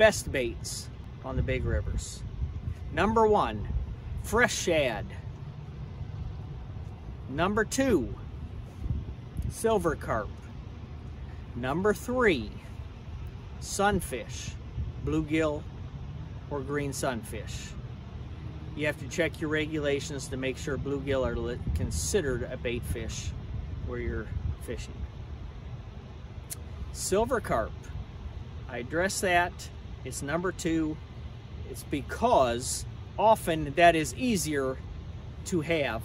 best baits on the big rivers. Number 1, fresh shad. Number 2, silver carp. Number 3, sunfish, bluegill or green sunfish. You have to check your regulations to make sure bluegill are considered a bait fish where you're fishing. Silver carp, I address that. It's number 2. It's because often that is easier to have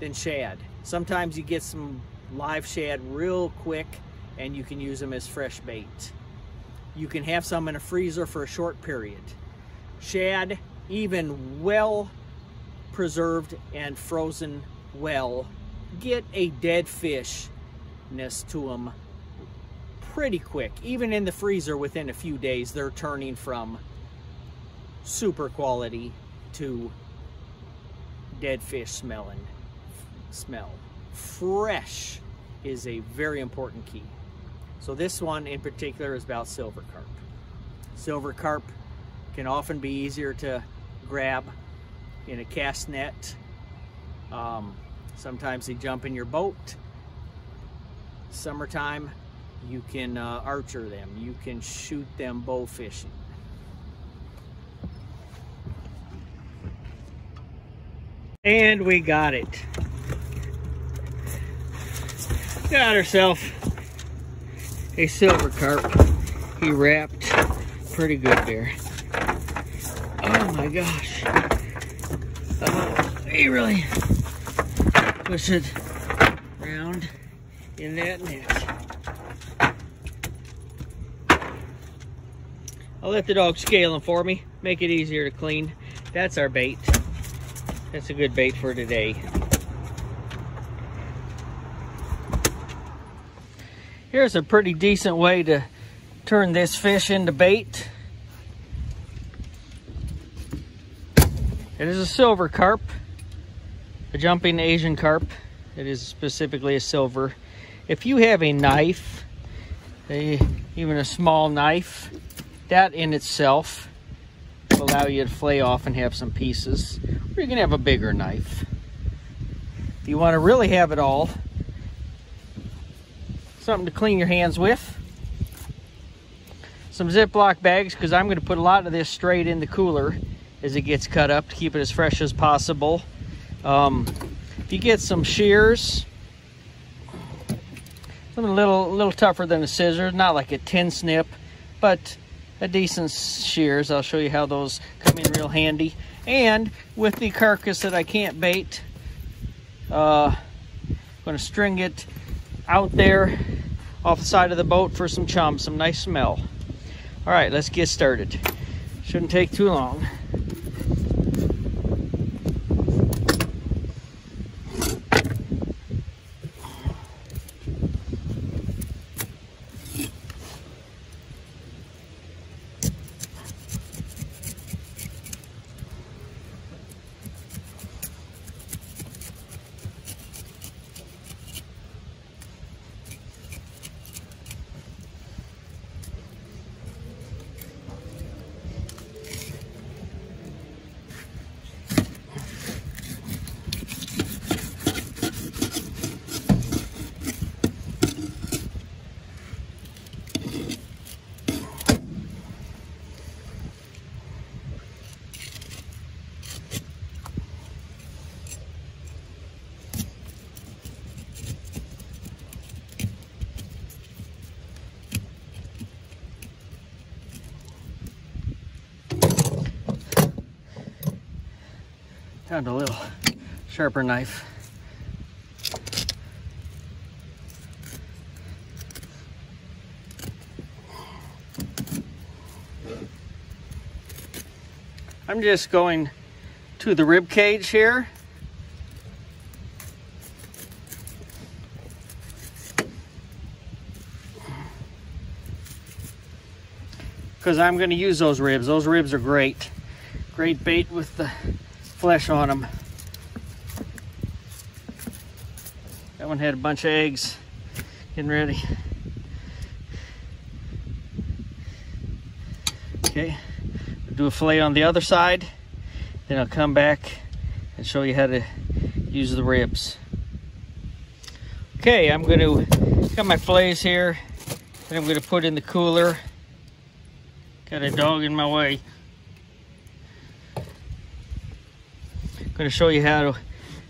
than shad. Sometimes you get some live shad real quick and you can use them as fresh bait. You can have some in a freezer for a short period. Shad, even well preserved and frozen well, get a dead fishness to them pretty quick. Even in the freezer, within a few days, they're turning from super quality to dead fish smell. Fresh is a very important key. So this one in particular is about silver carp. Silver carp can often be easier to grab in a cast net. Sometimes they jump in your boat. Summertime, you can archer them. You can shoot them bow fishing. And we got it. Got ourselves a silver carp. He wrapped pretty good there. Oh my gosh. He really pushed it around in that net. I'll let the dog scale them for me, make it easier to clean. That's our bait. That's a good bait for today. Here's a pretty decent way to turn this fish into bait. It is a silver carp, a jumping Asian carp. It is specifically a silver. If you have a knife, even a small knife, that in itself will allow you to flay off and have some pieces. Or you can have a bigger knife. If you want to really have it all, something to clean your hands with. Some Ziploc bags, because I'm going to put a lot of this straight in the cooler as it gets cut up to keep it as fresh as possible. If you get some shears, something a little tougher than a scissors, not like a tin snip, but a decent shears. I'll show you how those come in real handy. And with the carcass that I can't bait, I'm going to string it out there off the side of the boat for some chum, some nice smell. All right, let's get started. Shouldn't take too long. Found a little sharper knife. I'm just going to the rib cage here. Because I'm going to use those ribs. Those ribs are great. Great bait with the flesh on them. That one had a bunch of eggs. Getting ready. Okay, do a fillet on the other side, then I'll come back and show you how to use the ribs. Okay, I'm going to got my fillets here, and I'm going to put in the cooler. Got a dog in my way. I'm going to show you how to,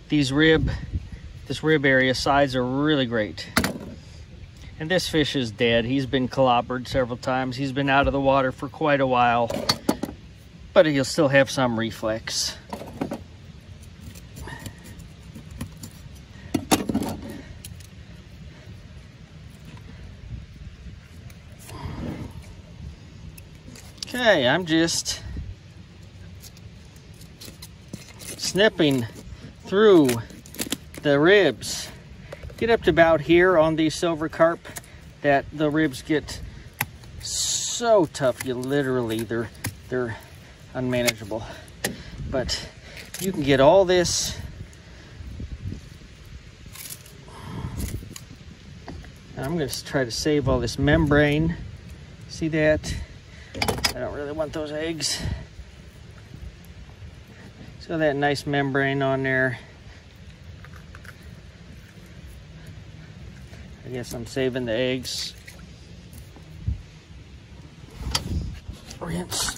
this rib area sides are really great. And this fish is dead. He's been clobbered several times. He's been out of the water for quite a while, but he'll still have some reflex. Okay, I'm just snipping through the ribs. Get up to about here on these silver carp that the ribs get so tough, you literally, they're unmanageable. But you can get all this. I'm going to try to save all this membrane. See that? I don't really want those eggs. So that nice membrane on there. I guess I'm saving the eggs. Rinse.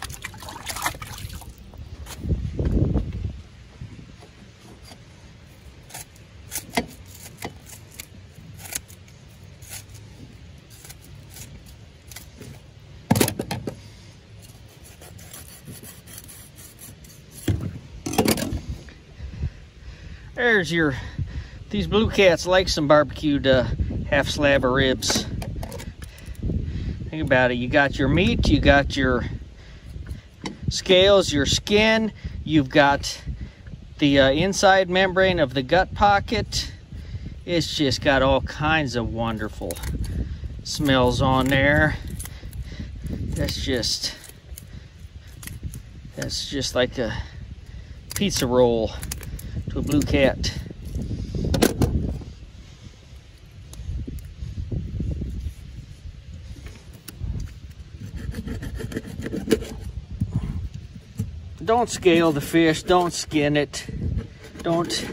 There's your, these blue cats like some barbecued half slab of ribs. Think about it, you got your meat, you got your scales, your skin, you've got the inside membrane of the gut pocket. It's just got all kinds of wonderful smells on there. That's just like a pizza roll to a blue cat. Don't scale the fish, don't skin it, don't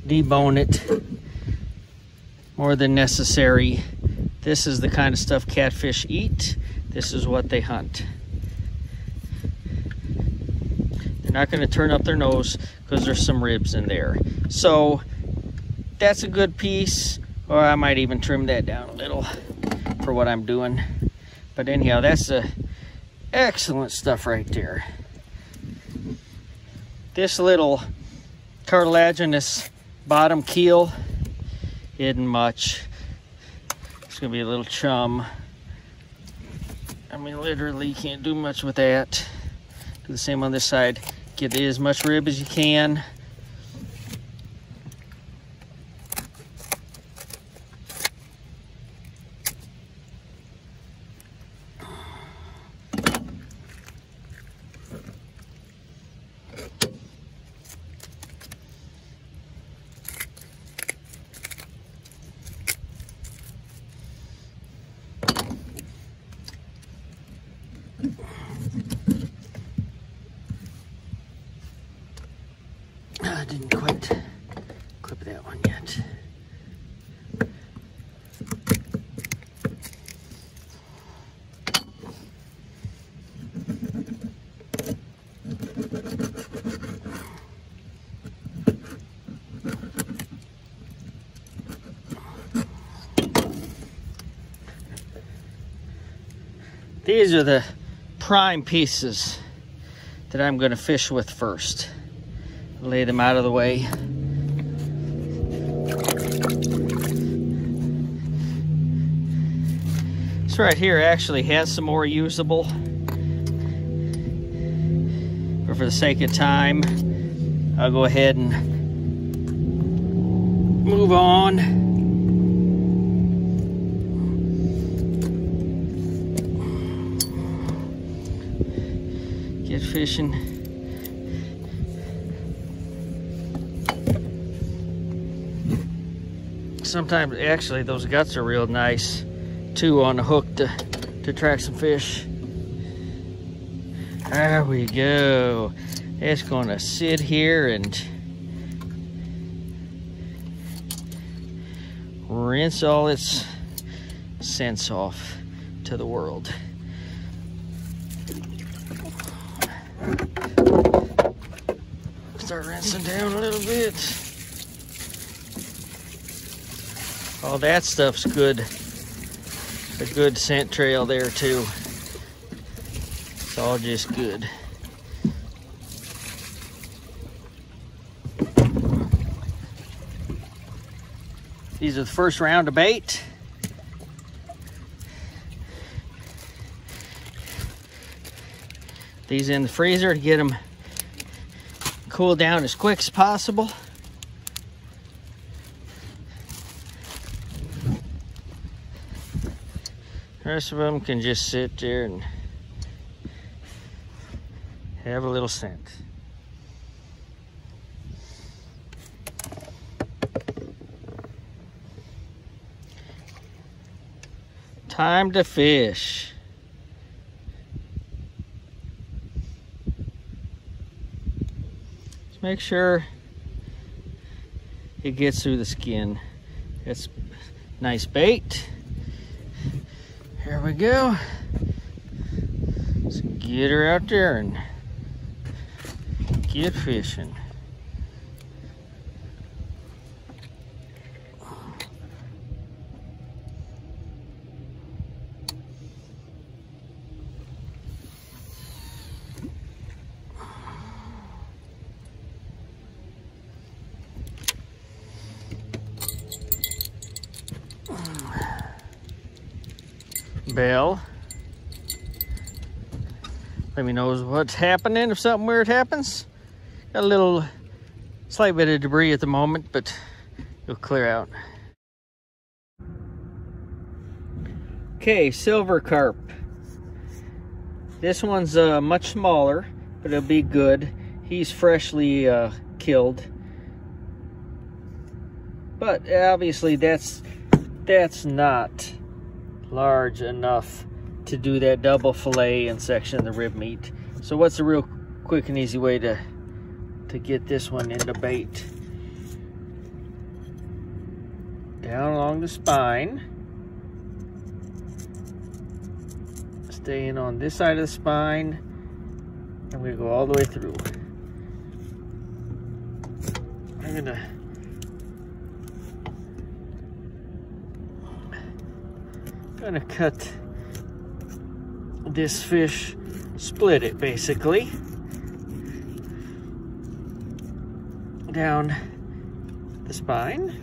debone it more than necessary. This is the kind of stuff catfish eat. This is what they hunt. They're not going to turn up their nose because there's some ribs in there. So that's a good piece, or I might even trim that down a little for what I'm doing. But anyhow, that's a excellent stuff right there. This little cartilaginous bottom keel isn't much. It's gonna be a little chum. I mean, literally, you can't do much with that. Do the same on this side. Get as much rib as you can. I didn't quite clip that one yet. These are the prime pieces that I'm going to fish with first. Lay them out of the way. This right here actually has some more usable, but for the sake of time, I'll go ahead and move on. Get fishing. Sometimes, actually, those guts are real nice too on the hook to attract some fish. There we go. It's gonna sit here and rinse all its scents off to the world. Start rinsing down a little bit. All that stuff's good. A good scent trail there too. It's all just good. These are the first round of bait. These in the freezer to get them cooled down as quick as possible. The rest of them can just sit there and have a little scent. Time to fish. Just make sure it gets through the skin. It's nice bait. Here we go. Let's get her out there and get fishing. Bell, let me know what's happening if something weird happens. Got a little slight bit of debris at the moment, but it'll clear out. Okay, silver carp. This one's much smaller, but it'll be good. He's freshly killed, but obviously that's not large enough to do that double fillet and section the rib meat. So what's a real quick and easy way to get this one into bait? Down along the spine, staying on this side of the spine. I'm gonna go all the way through. I'm gonna cut this fish, split it basically down the spine.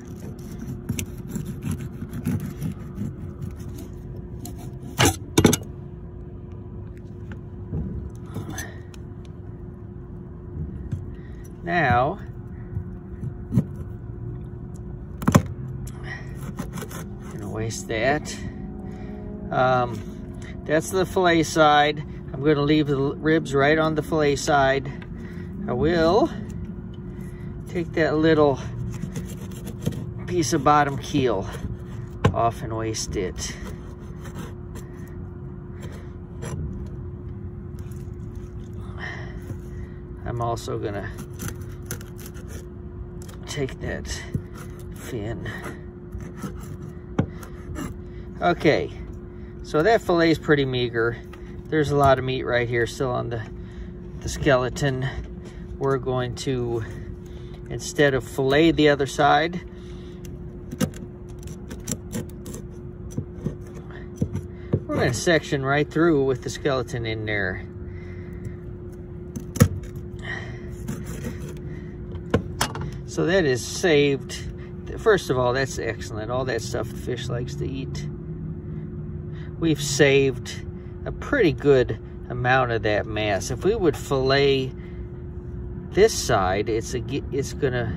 Now I'm gonna waste that. That's the fillet side. I'm going to leave the ribs right on the fillet side. I will take that little piece of bottom keel off and waste it. I'm also going to take that fin. Okay. So that fillet is pretty meager. There's a lot of meat right here still on the skeleton. We're going to, instead of fillet the other side, we're going to section right through with the skeleton in there. So that is saved. First of all, that's excellent. All that stuff the fish likes to eat. We've saved a pretty good amount of that mass. If we would fillet this side, it's gonna,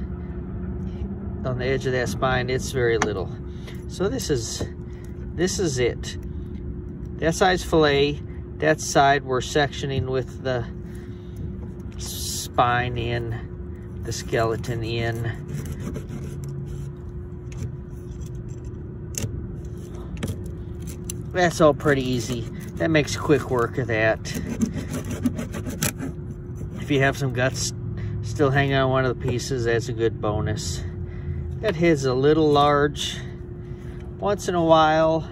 on the edge of that spine, it's very little. So this is it. That side's fillet. That side we're sectioning with the spine in, the skeleton in. That's all pretty easy. that makes quick work of that. If you have some guts still hanging on one of the pieces, that's a good bonus. That head's a little large. Once in a while,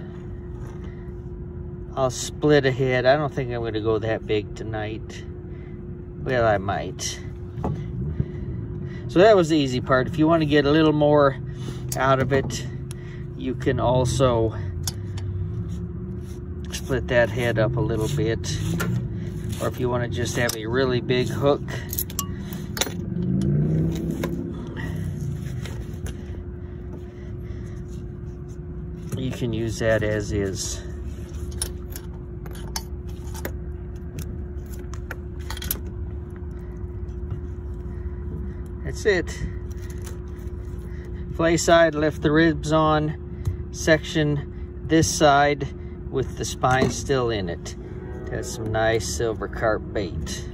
I'll split a head. I don't think I'm going to go that big tonight. Well, I might. So that was the easy part. If you want to get a little more out of it, you can also split that head up a little bit. Or if you want to just have a really big hook, you can use that as is. That's it. Fillet side, left the ribs on. Section this side with the spine still in it. That's some nice silver carp bait.